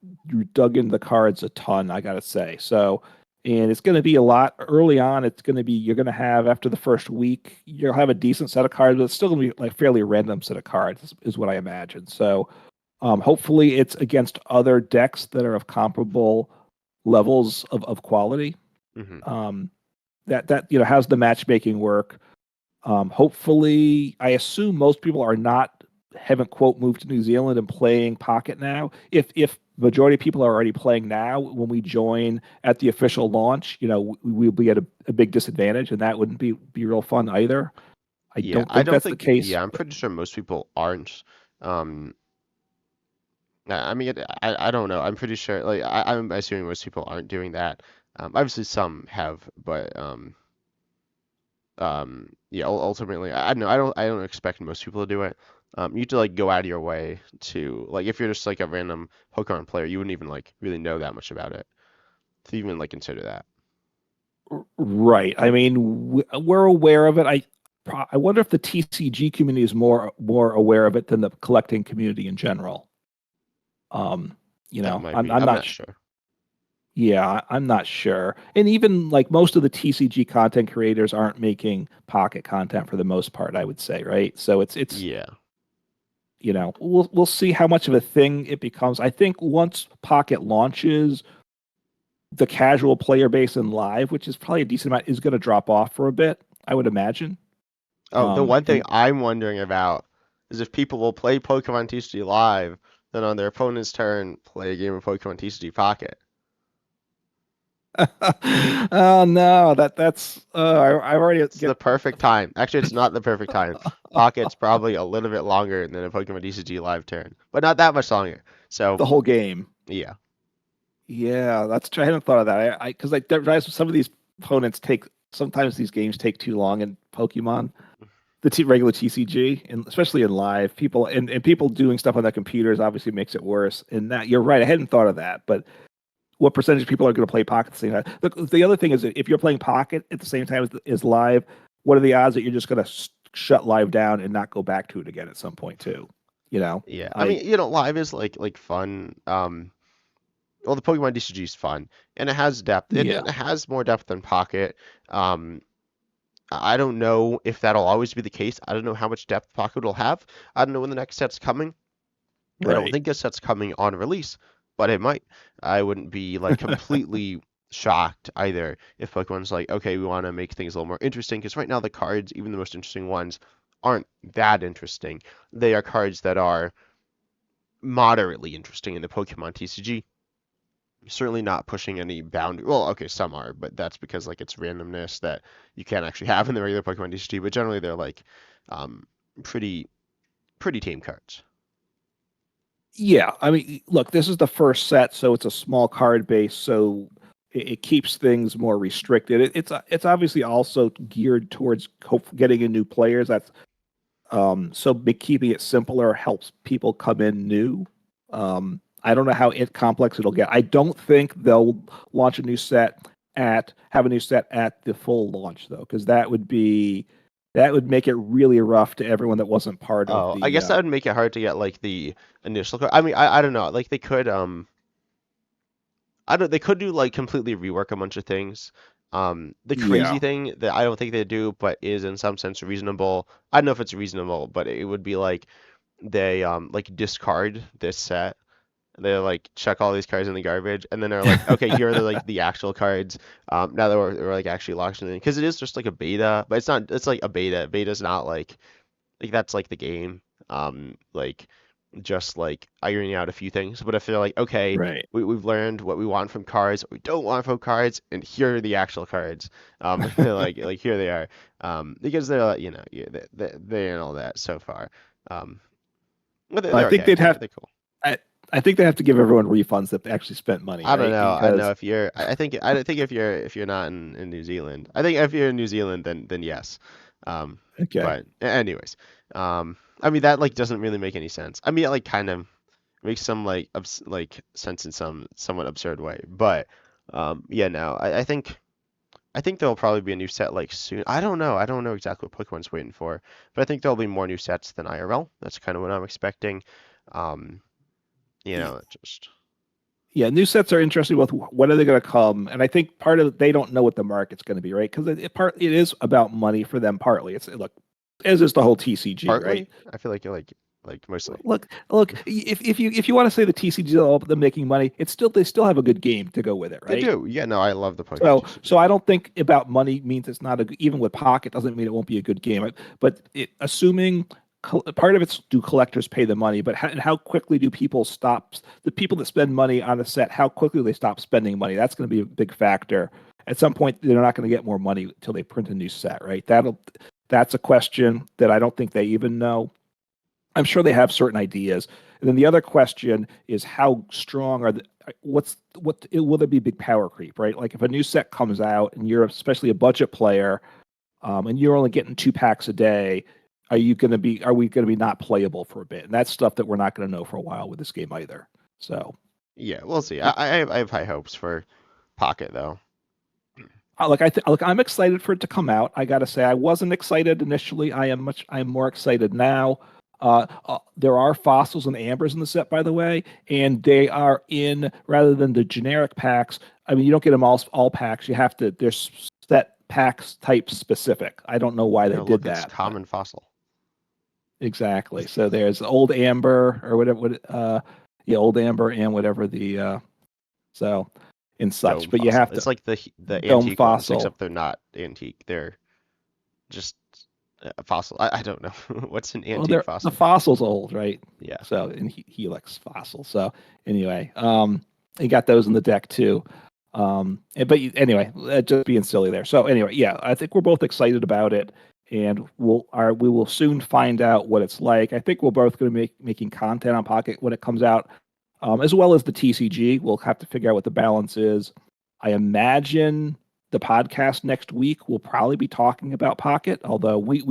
dug into the cards a ton, I gotta say. So, and it's going to be a lot early on. It's going to be you're going to have after the first week, you'll have a decent set of cards, but it's still going to be like fairly random set of cards, is what I imagine. So, hopefully, it's against other decks that are of comparable levels of quality. Hmm. Um, that how's the matchmaking work? Hopefully, I assume most people are not haven't quote moved to New Zealand and playing Pocket now. If majority of people are already playing now, when we join at the official launch, we'll be at a big disadvantage, and that wouldn't be real fun either. I Yeah, don't I think don't that's the think. case. Yeah, I'm pretty sure most people aren't. Um, I mean, I don't know. I'm pretty sure. Like, I'm assuming most people aren't doing that. Obviously, some have, but yeah. Ultimately, I don't know. I don't expect most people to do it. You have to like go out of your way to like if you're just like a random Pokemon player, you wouldn't even like really know that much about it to even like consider that. Right. I mean, we're aware of it. I wonder if the TCG community is more aware of it than the collecting community in general. Um, That might I'm be. I'm I'm not not sure. Yeah, I'm not sure. And even like most of the TCG content creators aren't making pocket content for the most part, I would say, right? So it's Yeah. we'll see how much of a thing it becomes. I think once Pocket launches, the casual player base in live, which is probably a decent amount, is going to drop off for a bit, I would imagine. Oh, the one thing And I'm wondering about is if people will play Pokemon TCG Live, then on their opponent's turn play a game of Pokemon TCG Pocket. oh no, I already It's the get perfect time. Actually, it's not the perfect time. Pocket's probably a little bit longer than a Pokemon TCG Live turn, but not that much longer. So, the whole game. yeah. Yeah, that's true. I hadn't thought of that. I because like some of these opponents take sometimes these games take too long in Pokemon. Regular TCG, and especially in live, people and people doing stuff on their computers obviously makes it worse. And that you're right, I hadn't thought of that. But what percentage of people are going to play Pocket at the same time? The other thing is that if you're playing Pocket at the same time as live, what are the odds that you're just going to shut live down and not go back to it again at some point too? You know, Yeah. I I mean, Live is like fun. Well, the Pokemon TCG is fun, and it has depth, and yeah, it has more depth than Pocket. Um, I don't know if that'll always be the case. I don't know how much depth Pocket will have. I don't know when the next set's coming. I don't right. think this set's coming on release, but it might. I wouldn't be like completely shocked either if Pokemon's like, okay, we want to make things a little more interesting, because right now the cards, even the most interesting ones, aren't that interesting. They are cards that are moderately interesting in the Pokemon TCG. Certainly not pushing any boundary. Well, okay, some are, but that's because like it's randomness that you can't actually have in the regular Pokemon TCG. But generally, they're like um, pretty pretty tame cards. Yeah, I mean, look, this is the first set, so it's a small card base, so it keeps things more restricted. It's obviously also geared towards getting in new players. That's keeping it simpler helps people come in new. I don't know how complex it'll get. I don't think they'll launch a new set at have a new set at the full launch though, because that would make it really rough to everyone that wasn't part of Oh, I the guess that would make it hard to get like the initial card. I mean, I don't know. Like they could I don't they could do like completely rework a bunch of things. The crazy yeah, thing that I don't think they do, but is in some sense reasonable. I don't know if it's reasonable, but it would be like they like discard this set. They like chuck all these cards in the garbage, and then they're like, okay, here are the actual cards. Now that we're like actually locked in, because it is just like a beta, but it's not. It's like a beta. Beta's not like that's like the game. Like just like ironing out a few things. But if they're like, okay, right. we've learned what we want from cards, what we don't want from cards, and here are the actual cards. They're like here they are. Because they're like, yeah, they and all that so far. Um, but I they're think okay. they'd have. They're cool. I, I think they have to give everyone refunds that actually spent money, I don't right? know. I know Because if you're. I think if you're not in New Zealand. I think if you're in New Zealand, then yes. okay, But anyways, I mean that like doesn't really make any sense. I mean it like kind of makes some like sense in some somewhat absurd way. But yeah, no, I think there'll probably be a new set like soon. I don't know. I don't know exactly what Pokemon's waiting for, but I think there'll be more new sets than IRL. That's kind of what I'm expecting. Um, just. yeah, new sets are interesting with when are they going to come, and I think part of they don't know what the market's going to be, right? Because it is about money for them. Partly, it's look, as is the whole TCG, right? Partly, I feel like you're like mostly. Look. If you want to say the TCG is all about them making money, it's still they still have a good game to go with it, They right? do. Yeah, no, I love the Pokemon So TCG. I don't think about money means it's not even with Pocket doesn't mean it won't be a good game. But assuming part of it's do collectors pay the money, but how quickly do people stop the people that spend money on a set? How quickly do they stop spending money? That's going to be a big factor. At some point, they're not going to get more money until they print a new set, right? That's a question that I don't think they even know. I'm sure they have certain ideas. And then the other question is how strong are the what will there be big power creep, right? Like if a new set comes out and you're especially a budget player, and you're only getting 2 packs a day, are we going to be not playable for a bit? And that's stuff that we're not going to know for a while with this game either. So Yeah, we'll see. uh, I have high hopes for Pocket though. look, I'm excited for it to come out. I got to say, I wasn't excited initially. I'm more excited now. There are fossils and ambers in the set, by the way, and they are in rather than the generic packs. I mean, you don't get them all packs. You have to. There's set packs type specific. I don't know why they Oh, did look, it's that, but common fossil. exactly. So there's old amber or whatever. Yeah, old amber and whatever so and such. Dome But you fossil. have to It's like the dome antique ones, except fossil. they're not antique. They're just Fossil. I don't know. What's an Well, antique they're the fossil? fossils old, right? Yeah. So and Helix fossil. So anyway, he got those in the deck too. Anyway, just being silly there. So anyway, yeah, I think we're both excited about it, and we will soon find out what it's like. I think we're both going to be making content on Pocket when it comes out, as well as the TCG. We'll have to figure out what the balance is. I imagine the podcast next week will probably be talking about Pocket, although we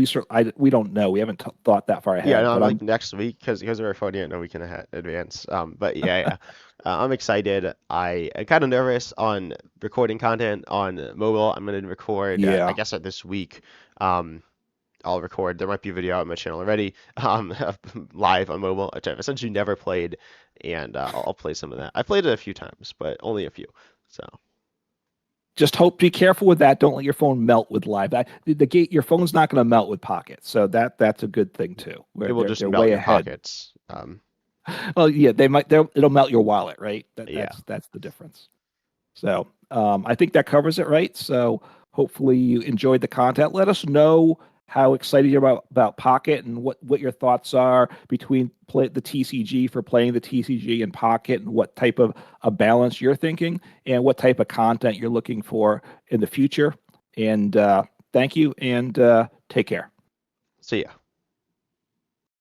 don't know. We haven't thought that far Yeah, ahead. no, I'm But like I'm next week because we're recording it a week and a half advance. But yeah, yeah, I'm excited. I'm kind of nervous on recording content on mobile. I'm gonna record, I yeah, guess, this week. Um, I'll record. There might be a video out on my channel already, live on mobile, which I've essentially never played, and I'll play some of that. I've played it a few times, but only a few. So just hope be careful with that. Don't let your phone melt with live. The gate your phone's not going to melt with Pocket, so that's a good thing too. it Where will they're just they're melt way your ahead. pockets. Well, yeah, it'll melt your wallet, right? Yeah. That's the difference. So I think that covers it, right? So hopefully you enjoyed the content. Let us know how excited you're about Pocket and what your thoughts are between the TCG for playing the TCG and Pocket, and what type of a balance you're thinking, and what type of content you're looking for in the future. And thank you, and take care. So yeah.